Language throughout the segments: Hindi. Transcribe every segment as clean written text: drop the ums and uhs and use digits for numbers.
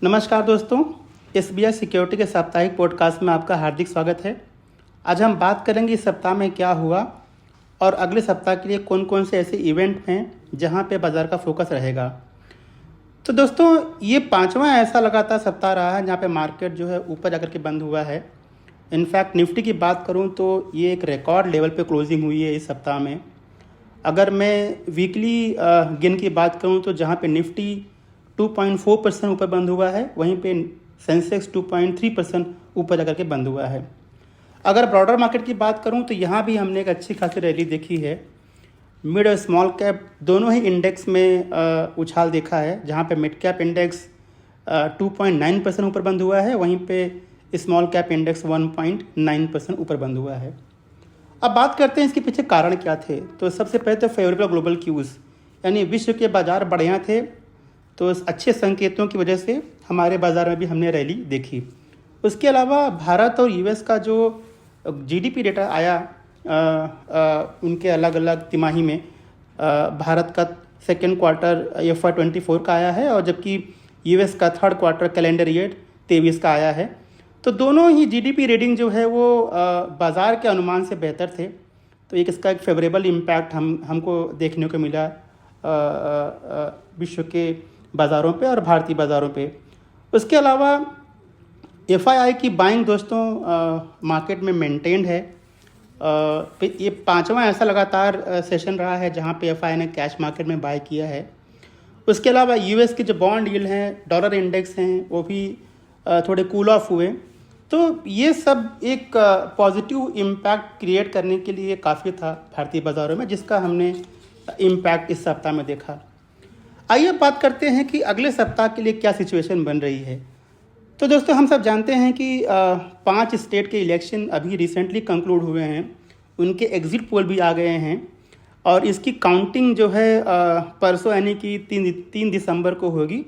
नमस्कार दोस्तों, एसबीआई सिक्योरिटी के साप्ताहिक पॉडकास्ट में आपका हार्दिक स्वागत है। आज हम बात करेंगे इस सप्ताह में क्या हुआ और अगले सप्ताह के लिए कौन कौन से ऐसे इवेंट हैं जहां पे बाज़ार का फोकस रहेगा। तो दोस्तों, ये पांचवा ऐसा लगातार सप्ताह रहा है जहां पे मार्केट जो है ऊपर जाकर के बंद हुआ है। इनफैक्ट निफ्टी की बात करूं तो ये एक रिकॉर्ड लेवल पे क्लोजिंग हुई है इस सप्ताह में। अगर मैं वीकली गिन की बात करूं तो जहां पे निफ्टी 2.4% ऊपर बंद हुआ है, वहीं पे सेंसेक्स 2.3% ऊपर जाकर के बंद हुआ है। अगर ब्रॉडर मार्केट की बात करूं तो यहाँ भी हमने एक अच्छी खासी रैली देखी है। मिड और स्मॉल कैप दोनों ही इंडेक्स में उछाल देखा है, जहाँ पे मिड कैप इंडेक्स 2.9% ऊपर बंद हुआ है, वहीं पे स्मॉल कैप इंडेक्स 1.9% ऊपर बंद हुआ है। अब बात करते हैं इसके पीछे कारण क्या थे। तो सबसे पहले तो फेवरेबल ग्लोबल क्यूज़, यानी विश्व के बाज़ार बढ़िया थे, तो इस अच्छे संकेतों की वजह से हमारे बाज़ार में भी हमने रैली देखी। उसके अलावा भारत और यूएस का जो जीडीपी डेटा आया उनके अलग अलग तिमाही में, भारत का सेकेंड क्वार्टर FY24 का आया है और जबकि यूएस का थर्ड क्वार्टर कैलेंडर ईयर 23 का आया है। तो दोनों ही जीडीपी रीडिंग जो है वो बाज़ार के अनुमान से बेहतर थे। तो इसका एक फेवरेबल इम्पैक्ट हमको देखने को मिला विश्व के बाज़ारों पे और भारतीय बाज़ारों पे। उसके अलावा एफआईआई की बाइंग दोस्तों मार्केट में मेंटेन्ड है। ये पांचवा ऐसा लगातार सेशन रहा है जहां पे एफआईआई ने कैश मार्केट में बाय किया है। उसके अलावा यूएस के जो बॉन्ड यील्ड हैं, डॉलर इंडेक्स हैं, वो भी थोड़े कूल ऑफ हुए। तो ये सब एक पॉजिटिव इम्पैक्ट क्रिएट करने के लिए काफ़ी था भारतीय बाज़ारों में, जिसका हमने इम्पैक्ट इस सप्ताह में देखा। आइए बात करते हैं कि अगले सप्ताह के लिए क्या सिचुएशन बन रही है। तो दोस्तों, हम सब जानते हैं कि 5 स्टेट के इलेक्शन अभी रिसेंटली कंक्लूड हुए हैं, उनके एग्जिट पोल भी आ गए हैं और इसकी काउंटिंग जो है परसों यानी कि 3 दिसंबर को होगी।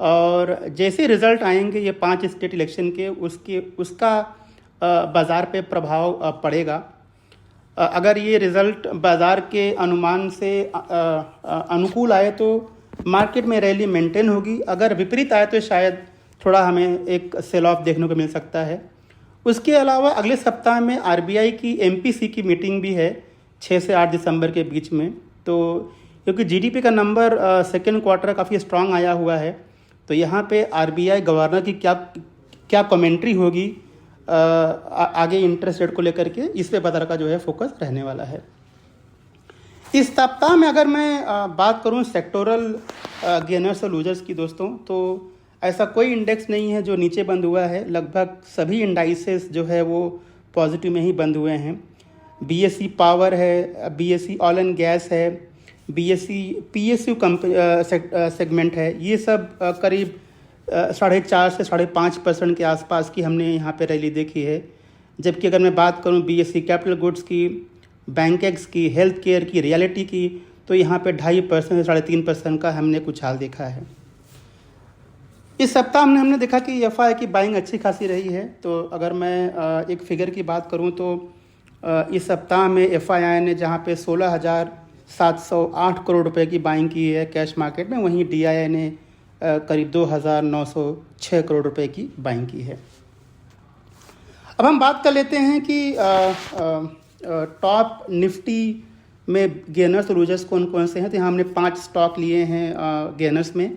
और जैसे रिज़ल्ट आएंगे ये 5 स्टेट इलेक्शन के, उसका बाज़ार पे प्रभाव पड़ेगा। अगर ये रिज़ल्ट बाज़ार के अनुमान से अनुकूल आए तो मार्केट में रैली मेंटेन होगी, अगर विपरीत आए तो शायद थोड़ा हमें एक सेल ऑफ देखने को मिल सकता है। उसके अलावा अगले सप्ताह में आरबीआई की एमपीसी की मीटिंग भी है 6 से 8 दिसंबर के बीच में। तो क्योंकि जीडीपी का नंबर सेकेंड क्वार्टर काफ़ी स्ट्रांग आया हुआ है, तो यहाँ पे आरबीआई गवर्नर की क्या कमेंट्री होगी आगे इंटरेस्ट रेट को लेकर के, इस पे बाजार का जो है फोकस रहने वाला है। इस सप्ताह में अगर मैं बात करूं सेक्टोरल गेनर्स और लूजर्स की दोस्तों, तो ऐसा कोई इंडेक्स नहीं है जो नीचे बंद हुआ है। लगभग सभी इंडाइसेस जो है वो पॉजिटिव में ही बंद हुए हैं। बीएसई पावर है, बीएसई ऑयल एंड गैस है, बीएसई पीएसयू सेगमेंट है, ये सब करीब 4.5 से 5.5% के आसपास की हमने यहाँ पे रैली देखी है। जबकि अगर मैं बात करूँ बीएसई कैपिटल गुड्स की, बैंकेक्स की, हेल्थ केयर की, रियलिटी की, तो यहाँ पे 2.5% से 3.5% का हमने कुछ हाल देखा है। इस सप्ताह हमने देखा कि एफआई की बाइंग अच्छी खासी रही है। तो अगर मैं एक फिगर की बात करूँ तो इस सप्ताह में एफआई ने जहाँ पे 16,708 करोड़ रुपए की बाइंग की है कैश मार्केट में, वहीं डीआई ने करीब 2,906 करोड़ रुपए की बाइंग की है। अब हम बात कर लेते हैं कि टॉप निफ्टी में गेनर्स और लूजर्स कौन कौन से हैं। तो यहाँ हमने 5 स्टॉक लिए हैं गेनर्स में।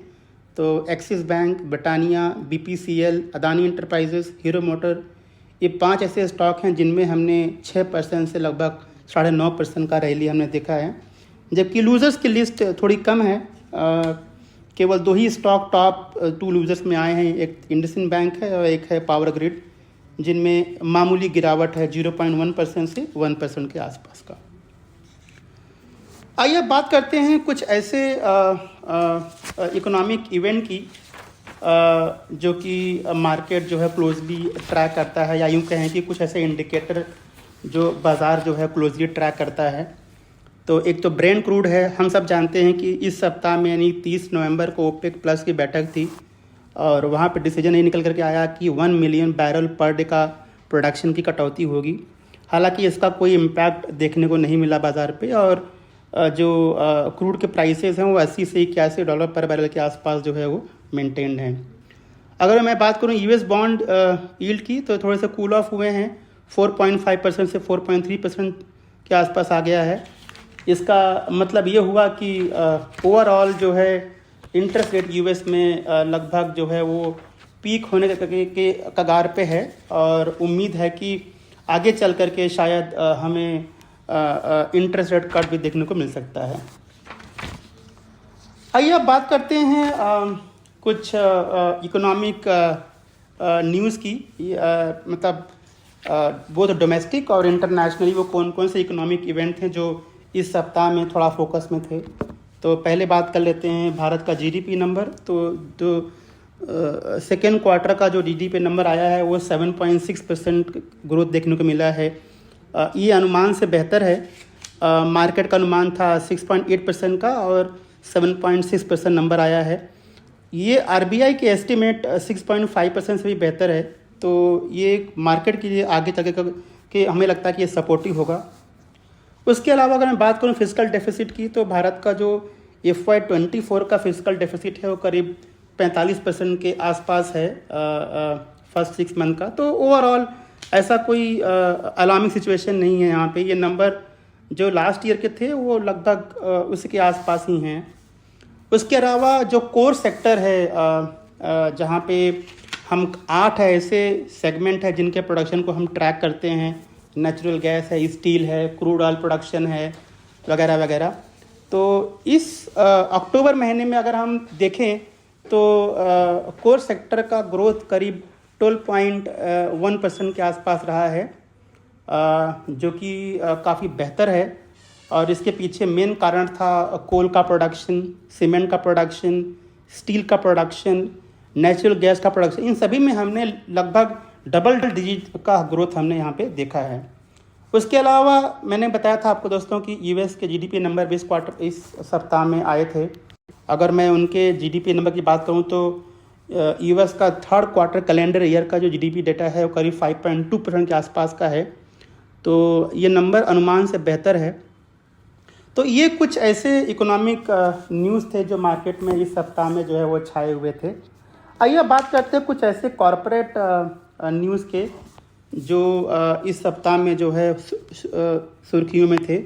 तो axis bank, Britannia, BPCL, Adani enterprises, hero motor, ये 5 ऐसे स्टॉक हैं जिनमें हमने 6% से लगभग 9.5% का रैली हमने देखा है। जबकि लूजर्स की लिस्ट थोड़ी कम है, केवल 2 ही स्टॉक टॉप 2 लूजर्स में आए हैं। एक इंडसइंड बैंक है और एक है पावर ग्रिड, जिनमें मामूली गिरावट है 0.1% से 1% के आसपास का। आइए बात करते हैं कुछ ऐसे इकोनॉमिक इवेंट की जो कि मार्केट जो है क्लोजली ट्रैक करता है, या यूँ कहें कि कुछ ऐसे इंडिकेटर जो बाज़ार जो है क्लोजली ट्रैक करता है। तो एक तो ब्रेंट क्रूड है। हम सब जानते हैं कि इस सप्ताह में यानी 30 नवंबर को ओपेक प्लस की बैठक थी और वहाँ पे डिसीजन ये निकल करके आया कि 1 मिलियन बैरल पर डे का प्रोडक्शन की कटौती होगी। हालांकि इसका कोई इम्पैक्ट देखने को नहीं मिला बाज़ार पे और जो क्रूड के प्राइसेस हैं वो 80 से $81 पर बैरल के आसपास जो है वो मेंटेन्ड हैं। अगर मैं बात करूँ यूएस बॉन्ड यील्ड की, तो थोड़े से कूल ऑफ हुए हैं, 4.5% से 4.3% के आसपास आ गया है। इसका मतलब ये हुआ कि ओवरऑल जो है इंटरेस्ट रेट यूएस में लगभग जो है वो पीक होने के कगार पे है, और उम्मीद है कि आगे चल कर के शायद हमें इंटरेस्ट रेट कट भी देखने को मिल सकता है। आइए अब बात करते हैं कुछ इकोनॉमिक न्यूज़ की, मतलब वो तो डोमेस्टिक और इंटरनेशनली वो कौन कौन से इकोनॉमिक इवेंट हैं जो इस सप्ताह में थोड़ा फोकस में थे। तो पहले बात कर लेते हैं भारत का जीडीपी नंबर। तो सेकेंड क्वार्टर का जो जीडीपी नंबर आया है वो 7.6% ग्रोथ देखने को मिला है। ये अनुमान से बेहतर है। मार्केट का अनुमान था 6.8% का और 7.6% नंबर आया है। ये आरबीआई के एस्टिमेट 6.5% से भी बेहतर है। तो ये मार्केट के लिए आगे चल के हमें लगता है कि ये सपोर्टिव होगा। उसके अलावा अगर मैं बात करूँ फिजिकल डेफिसिट की, तो भारत का जो FY24 का फिजिकल डेफिसिट है वो करीब 45% के आसपास है फर्स्ट 6 मंथ का। तो ओवरऑल ऐसा कोई अलार्मिंग सिचुएशन नहीं है यहाँ पे। ये नंबर जो लास्ट ईयर के थे वो लगभग उसके आसपास ही हैं। उसके अलावा जो कोर सेक्टर है, जहाँ पे हम 8 ऐसे सेगमेंट है जिनके प्रोडक्शन को हम ट्रैक करते हैं, नेचुरल गैस है, स्टील है, क्रूड ऑयल प्रोडक्शन है, वगैरह वगैरह। तो इस अक्टूबर महीने में अगर हम देखें तो कोर सेक्टर का ग्रोथ करीब 12.1% के आसपास रहा है, जो कि काफ़ी बेहतर है। और इसके पीछे मेन कारण था कोल का प्रोडक्शन, सीमेंट का प्रोडक्शन, स्टील का प्रोडक्शन, नेचुरल गैस का प्रोडक्शन। इन सभी में हमने लगभग डबल डिजिट का ग्रोथ हमने यहाँ पे देखा है। उसके अलावा मैंने बताया था आपको दोस्तों कि यूएस के जीडीपी नंबर इस सप्ताह में आए थे। अगर मैं उनके जीडीपी नंबर की बात करूँ तो यूएस का थर्ड क्वार्टर कैलेंडर ईयर का जो जीडीपी डेटा है वो करीब 5.2% के आसपास का है। तो ये नंबर अनुमान से बेहतर है। तो ये कुछ ऐसे इकोनॉमिक न्यूज़ थे जो मार्केट में इस सप्ताह में जो है वो छाए हुए थे। आइए बात करते हैं कुछ ऐसे कॉरपोरेट न्यूज़ के जो इस सप्ताह में जो है सुर्खियों में थे।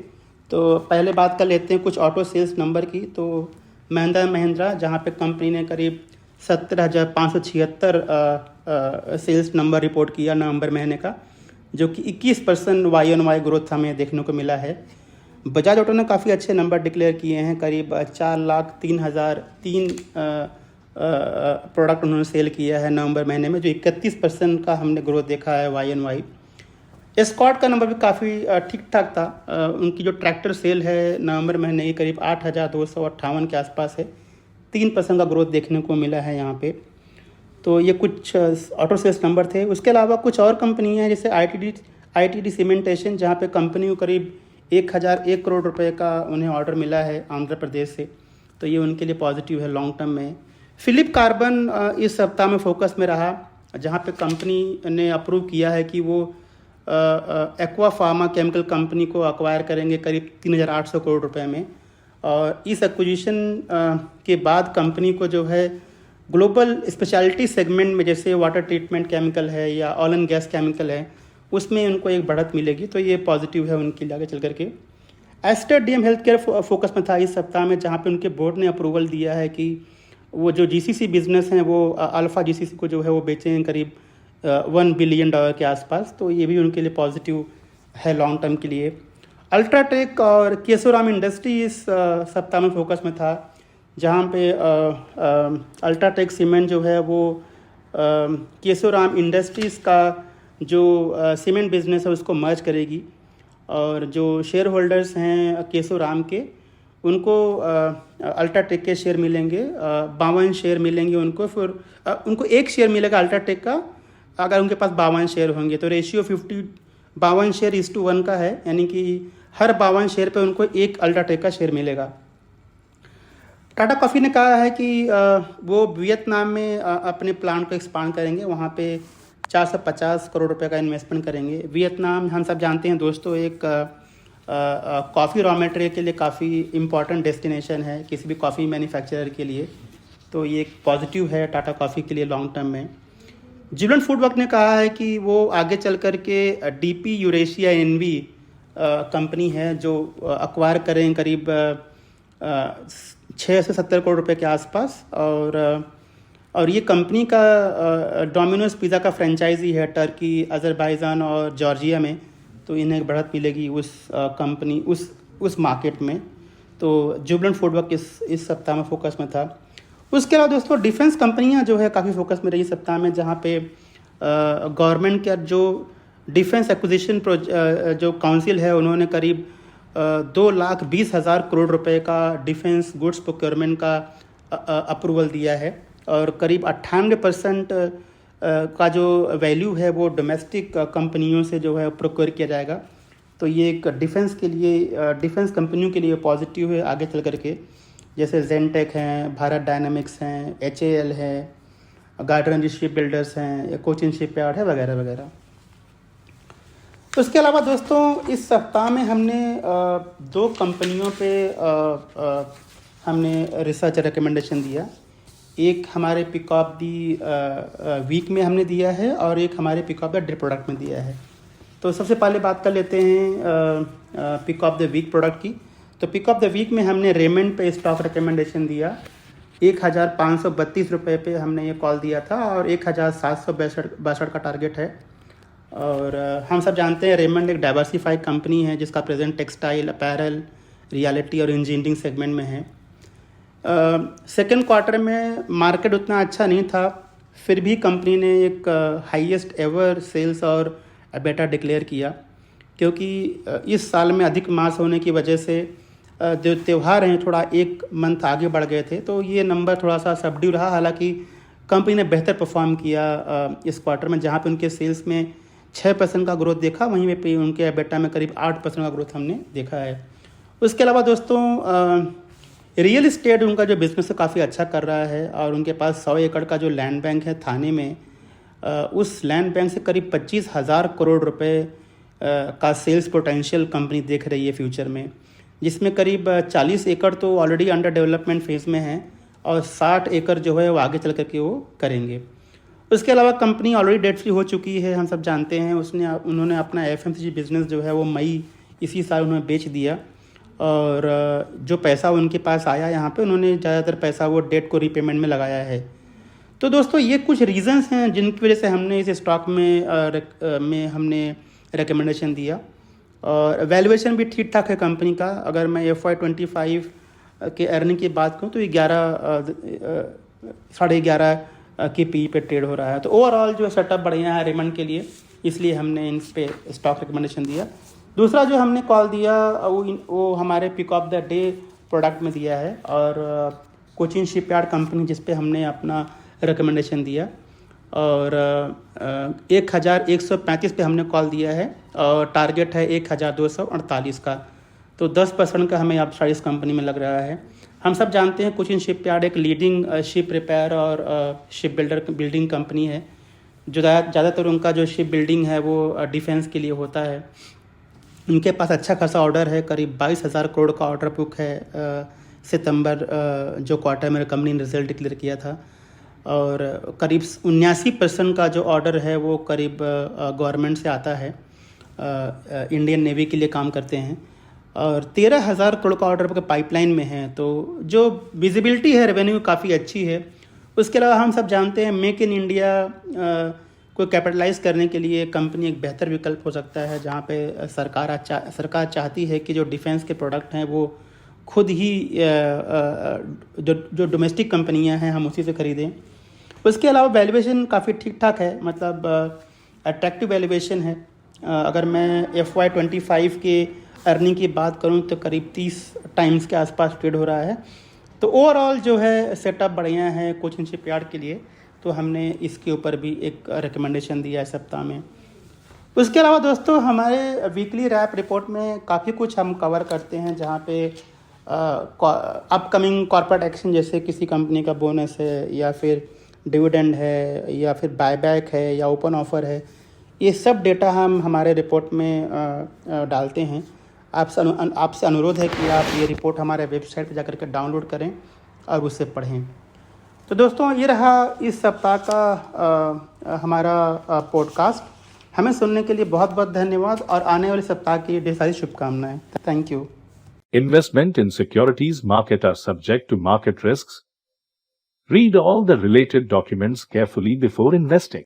तो पहले बात कर लेते हैं कुछ ऑटो सेल्स नंबर की। तो महिंद्रा एंड महिंद्रा, जहाँ पे कंपनी ने करीब 17,576 सेल्स नंबर रिपोर्ट किया नवंबर महीने का, जो कि 21% YoY ग्रोथ हमें देखने को मिला है। बजाज ऑटो ने काफ़ी अच्छे नंबर डिक्लेयर किए हैं, करीब 4,03,003 प्रोडक्ट उन्होंने सेल किया है नवंबर महीने में, जो 31% का हमने ग्रोथ देखा है YoY। एस्कॉर्ट का नंबर भी काफ़ी ठीक ठाक था। उनकी जो ट्रैक्टर सेल है नवंबर महीने की करीब 8,258 के आसपास है, 3% का ग्रोथ देखने को मिला है यहाँ पे। तो ये कुछ ऑटो सेल्स नंबर थे। उसके अलावा कुछ और कंपनियाँ हैं जैसे ITD सीमेंटेशन, जहाँ पे कंपनी को करीब 1,001 करोड़ रुपए का उन्हें ऑर्डर मिला है आंध्र प्रदेश से। तो ये उनके लिए पॉजिटिव है लॉन्ग टर्म में। फिलिप कार्बन इस सप्ताह में फोकस में रहा, जहाँ पे कंपनी ने अप्रूव किया है कि वो एक्वा फार्मा केमिकल कंपनी को अक्वायर करेंगे करीब 3,800 करोड़ रुपए में। और इस एक्विजिशन के बाद कंपनी को जो है ग्लोबल स्पेशलिटी सेगमेंट में, जैसे वाटर ट्रीटमेंट केमिकल है या ऑयल एंड गैस केमिकल है, उसमें उनको एक बढ़त मिलेगी। तो ये पॉजिटिव है उनके लिए आगे चल करके। Aster DM health care focus में था इस सप्ताह में, जहाँ पे उनके बोर्ड ने अप्रूवल दिया है कि वो जो GCC बिजनेस हैं वो अल्फ़ा GCC को जो है वो बेचें करीब $1 बिलियन के आसपास। तो ये भी उनके लिए पॉजिटिव है लॉन्ग टर्म के लिए। अल्ट्राटेक और केशोराम इंडस्ट्री इस सप्ताह में फोकस में था, जहाँ पे अल्ट्राटेक सीमेंट जो है वो केशोराम इंडस्ट्रीज़ का जो सीमेंट बिजनेस है उसको मर्ज करेगी। और जो शेयर होल्डर्स हैं केशोराम के, उनको अल्ट्राटेक के शेयर मिलेंगे, 52 शेयर मिलेंगे उनको। फिर उनको एक शेयर मिलेगा अल्ट्राटेक का अगर उनके पास 52 शेयर होंगे। तो रेशियो 52 शेयर 1 का है, यानी कि हर 52 शेयर पे उनको एक अल्ट्राटेक का शेयर मिलेगा। टाटा कॉफ़ी ने कहा है कि वो वियतनाम में अपने प्लांट को एक्सपांड करेंगे, वहाँ पे 450 करोड़ रुपए का इन्वेस्टमेंट करेंगे। वियतनाम हम सब जानते हैं दोस्तों, एक कॉफ़ी रॉ मटेरियल के लिए काफ़ी इम्पॉर्टेंट डेस्टिनेशन है किसी भी कॉफ़ी मैन्युफैक्चरर के लिए। तो ये एक पॉजिटिव है टाटा कॉफ़ी के लिए लॉन्ग टर्म में। जुबिलेंट फूडवर्क ने कहा है कि वो आगे चल कर के डीपी यूरेशिया एनवी कंपनी है जो अक्वायर करें करीब 6 से 70 करोड़ रुपए के आसपास। और ये कंपनी का डोमिनोज पिज़्ज़ा का फ्रेंचाइजी है टर्की, अज़रबैजान और जॉर्जिया में। तो इन्हें बढ़त मिलेगी उस कंपनी उस मार्केट में। तो जुबिलेंट फूडवर्क इस सप्ताह में फोकस में था। उसके अलावा दोस्तों डिफेंस कंपनियां जो है काफ़ी फोकस में रही सप्ताह में, जहाँ पे गवर्नमेंट का जो डिफेंस एक्विजिशन जो काउंसिल है उन्होंने करीब 2,20,000 करोड़ रुपए का डिफेंस गुड्स प्रोक्योरमेंट का अप्रूवल दिया है और करीब 98% का जो वैल्यू है वो डोमेस्टिक कंपनियों से जो है प्रोक्योर किया जाएगा। तो ये एक डिफेंस के लिए डिफेंस कंपनियों के लिए पॉजिटिव है आगे चल करके, जैसे जेनटेक हैं, भारत डायनामिक्स हैं, HAL है, गार्डन शिप बिल्डर्स हैं, कोचिन शिपयार्ड है, वगैरह वगैरह। उसके अलावा दोस्तों इस सप्ताह में हमने 2 कंपनियों पे हमने रिसर्च रिकमेंडेशन दिया। एक हमारे पिक ऑफ दी वीक में हमने दिया है और एक हमारे pick of the day product में दिया है। तो सबसे पहले बात कर लेते हैं pick of the week product की। तो पिक ऑफ द वीक में हमने रेमंड पे स्टॉक रिकमेंडेशन दिया। 1,532 रुपये पे हमने ये कॉल दिया था और 1,762 का टारगेट है। और हम सब जानते हैं रेमंड एक डाइवर्सिफाइड कंपनी है जिसका प्रेजेंट टेक्सटाइल, अपैरल, रियलिटी और इंजीनियरिंग सेगमेंट में है। सेकेंड क्वार्टर में मार्केट उतना अच्छा नहीं था, फिर भी कंपनी ने एक हाईएस्ट एवर सेल्स और एबिटा डिक्लेयर किया, क्योंकि इस साल में अधिक मास होने की वजह से जो त्यौहार हैं थोड़ा एक मंथ आगे बढ़ गए थे, तो ये नंबर थोड़ा सा सबड्यू रहा। हालांकि कंपनी ने बेहतर परफॉर्म किया इस क्वार्टर में, जहाँ पे उनके सेल्स में 6% का ग्रोथ देखा, वहीं पे उनके एबिटा में करीब 8% का ग्रोथ हमने देखा है। उसके अलावा दोस्तों रियल इस्टेट उनका जो बिज़नेस है काफ़ी अच्छा कर रहा है और उनके पास 100 एकड़ का जो लैंड बैंक है थाने में, उस लैंड बैंक से करीब 25,000 करोड़ रुपए का सेल्स पोटेंशियल कंपनी देख रही है फ्यूचर में, जिसमें करीब 40 एकड़ तो ऑलरेडी अंडर डेवलपमेंट फेज़ में है और 60 एकड़ जो है वो आगे चल करके वो करेंगे। उसके अलावा कंपनी ऑलरेडी डेट फ्री हो चुकी है, हम सब जानते हैं। उन्होंने अपना FMCG बिज़नेस जो है वो मई इसी साल उन्होंने बेच दिया और जो पैसा उनके पास आया यहाँ पे उन्होंने ज़्यादातर पैसा वो डेट को रीपेमेंट में लगाया है। तो दोस्तों ये कुछ रीज़न्स हैं जिनकी वजह से हमने इस स्टॉक में हमने रिकमेंडेशन दिया। और वैल्यूएशन भी ठीक ठाक है कंपनी का। अगर मैं FY25 के अर्निंग की बात करूँ तो ये 11.5 की PE पे ट्रेड हो रहा है। तो ओवरऑल जो सेटअप बढ़िया है रेमंड के लिए, इसलिए हमने इन पे स्टॉक रिकमेंडेशन दिया। दूसरा जो हमने कॉल दिया वो हमारे pick of the day product में दिया है और कोचिन शिपयार्ड कंपनी जिस पे हमने अपना रिकमेंडेशन दिया और 1,135 पे हमने कॉल दिया है और टारगेट है 1,248 का। तो 10% का हमें अपसाइड इस कंपनी में लग रहा है। हम सब जानते हैं कोचिन शिपयार्ड एक लीडिंग शिप रिपेयर और शिप बिल्डिंग कंपनी है, जो ज़्यादातर उनका जो शिप बिल्डिंग है वो डिफेंस के लिए होता है। उनके पास अच्छा खासा ऑर्डर है, करीब 22,000 करोड़ का ऑर्डर बुक है सितंबर जो क्वार्टर में कंपनी ने रिजल्ट डिक्लेयर किया था। और करीब 79% का जो ऑर्डर है वो करीब गवर्नमेंट से आता है, इंडियन नेवी के लिए काम करते हैं और 13,000 करोड़ का ऑर्डर बुक पाइपलाइन में है। तो जो विजिबिलिटी है रेवेन्यू काफ़ी अच्छी है। उसके अलावा हम सब जानते हैं मेक इन इंडिया को कैपिटलाइज करने के लिए कंपनी एक बेहतर विकल्प हो सकता है, जहाँ पे सरकार चाहती है कि जो डिफेंस के प्रोडक्ट हैं वो खुद ही जो डोमेस्टिक कंपनियां हैं हम उसी से खरीदें। उसके अलावा वैल्यूएशन काफ़ी ठीक ठाक है, मतलब अट्रैक्टिव वैल्यूएशन है। अगर मैं FY25 के अर्निंग की बात करूं तो करीब 30 टाइम्स के आसपास ट्रेड हो रहा है। तो ओवरऑल जो है सेटअप बढ़िया है कोचिन शिपयार्ड के लिए, तो हमने इसके ऊपर भी एक रिकमेंडेशन दिया है सप्ताह में। उसके अलावा दोस्तों हमारे वीकली रैप रिपोर्ट में काफ़ी कुछ हम कवर करते हैं, जहाँ पे अपकमिंग कॉर्पोरेट एक्शन जैसे किसी कंपनी का बोनस है या फिर डिविडेंड है या फिर बायबैक है या ओपन ऑफर है, ये सब डेटा हम हमारे रिपोर्ट में डालते हैं। आपसे अनुरोध है कि आप ये रिपोर्ट हमारे वेबसाइट पर जाकर के डाउनलोड करें और उससे पढ़ें। तो दोस्तों ये रहा इस सप्ताह का हमारा पॉडकास्ट। हमें सुनने के लिए बहुत बहुत धन्यवाद और आने वाले सप्ताह की ढेर सारी शुभकामनाएं। Thank you. Investment in securities market are subject to market risks. Read all the related documents carefully before investing.